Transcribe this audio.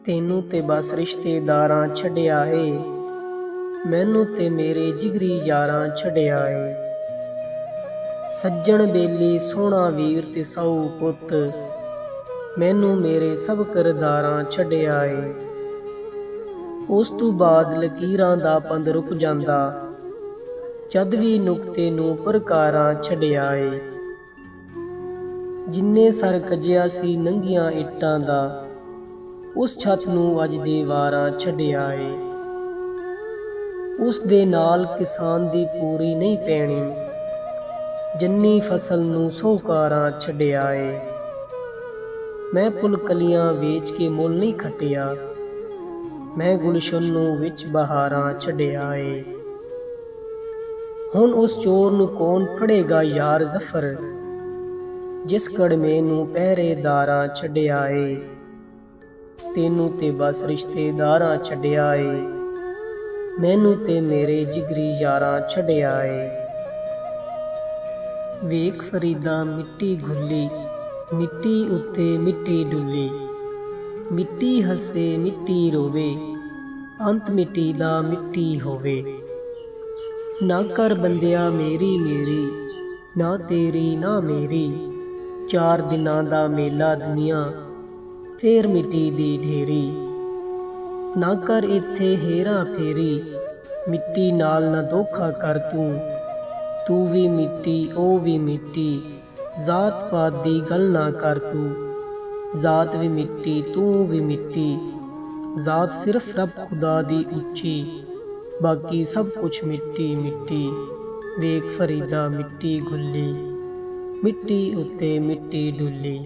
ਤੈਨੂੰ ਤੇ ਬਸ ਰਿਸ਼ਤੇਦਾਰਾਂ ਛੱਡਿਆ ਏ, ਮੈਨੂੰ ਤੇ ਮੇਰੇ ਜਿਗਰੀ ਯਾਰਾਂ ਛੱਡਿਆ ਏ। ਸੱਜਣ ਬੇਲੀ ਸੋਹਣਾ ਵੀਰ ਤੇ ਸੌ ਪੁੱਤ, ਮੈਨੂੰ ਮੇਰੇ ਸਭ ਕਰਦਾਰਾਂ ਛੱਡਿਆ ਏ। ਉਸ ਤੋਂ ਬਾਅਦ ਲਕੀਰਾਂ ਦਾ ਪੰਧ ਰੁਕ ਜਾਂਦਾ, ਜਦ ਵੀ ਨੁਕਤੇ ਨੂੰ ਪ੍ਰਕਾਰਾਂ ਛੱਡਿਆ ਏ। ਜਿੰਨੇ ਸਰ ਕੱਜਿਆ ਸੀ ਨੰਗੀਆਂ ਇੱਟਾਂ ਦਾ, ਉਸ ਛੱਤ ਨੂੰ ਅੱਜ ਦੀਵਾਰਾਂ ਛੱਡਿਆ ਏ। ਉਸ ਦੇ ਨਾਲ ਕਿਸਾਨ ਦੀ ਪੂਰੀ ਨਹੀਂ ਪੈਣੀ, ਜੰਨੀ ਫਸਲ ਨੂੰ ਸੌਕਾਰਾਂ ਛੱਡਿਆ ਏ। ਮੈਂ ਪੁਲਕਲੀਆਂ ਵੇਚ ਕੇ ਮੁੱਲ ਨਹੀਂ ਖੱਟਿਆ, ਮੈਂ ਗੁਲਸ਼ਨ ਨੂੰ ਵਿੱਚ ਬਹਾਰਾਂ ਛੱਡਿਆ ਏ। ਹੁਣ ਉਸ ਚੋਰ ਨੂੰ ਕੌਣ ਫੜੇਗਾ ਯਾਰ ਜ਼ਫਰ, ਜਿਸ ਕੜਮੇ ਨੂੰ ਪਹਿਰੇਦਾਰਾਂ ਛੱਡਿਆ ਏ। ਤੈਨੂੰ ਤੇ ਬਸ ਰਿਸ਼ਤੇਦਾਰਾਂ ਛੱਡਿਆ ਏ, ਮੈਨੂੰ ਤੇ ਮੇਰੇ ਜਿਗਰੀ ਯਾਰਾਂ ਛੱਡਿਆ ਏ। ਵੇਖ ਫਰੀਦਾ ਮਿੱਟੀ ਘੁੱਲੀ, ਮਿੱਟੀ ਉੱਤੇ ਮਿੱਟੀ ਡੁੱਲੀ, ਮਿੱਟੀ ਹੱਸੇ ਮਿੱਟੀ ਰੋਵੇ, ਅੰਤ ਮਿੱਟੀ ਦਾ ਮਿੱਟੀ ਹੋਵੇ। ਨਾ ਕਰ ਬੰਦਿਆ ਮੇਰੀ ਮੇਰੀ, ਨਾ ਤੇਰੀ ਨਾ ਮੇਰੀ, 4 ਦਿਨਾਂ ਦਾ ਮੇਲਾ ਦੁਨੀਆ, ਫੇਰ ਮਿੱਟੀ ਦੀ ਢੇਰੀ। ਨਾ ਕਰ ਇੱਥੇ ਹੇਰਾ ਫੇਰੀ, ਮਿੱਟੀ ਨਾਲ ਨਾ ਧੋਖਾ ਕਰ ਤੂੰ, ਤੂੰ ਵੀ ਮਿੱਟੀ ਉਹ ਵੀ ਮਿੱਟੀ, ਜ਼ਾਤ ਪਾਤ ਦੀ ਗੱਲ ਨਾ ਕਰ ਤੂੰ, ਜ਼ਾਤ ਵੀ ਮਿੱਟੀ ਤੂੰ ਵੀ ਮਿੱਟੀ, ਜ਼ਾਤ ਸਿਰਫ ਰੱਬ ਖੁਦਾ ਦੀ ਉੱਚੀ, ਬਾਕੀ ਸਭ ਕੁਛ ਮਿੱਟੀ ਮਿੱਟੀ। ਵੇਖ ਫਰੀਦਾ ਮਿੱਟੀ ਘੁੱਲੀ, ਮਿੱਟੀ ਉੱਤੇ ਮਿੱਟੀ ਡੁੱਲੀ।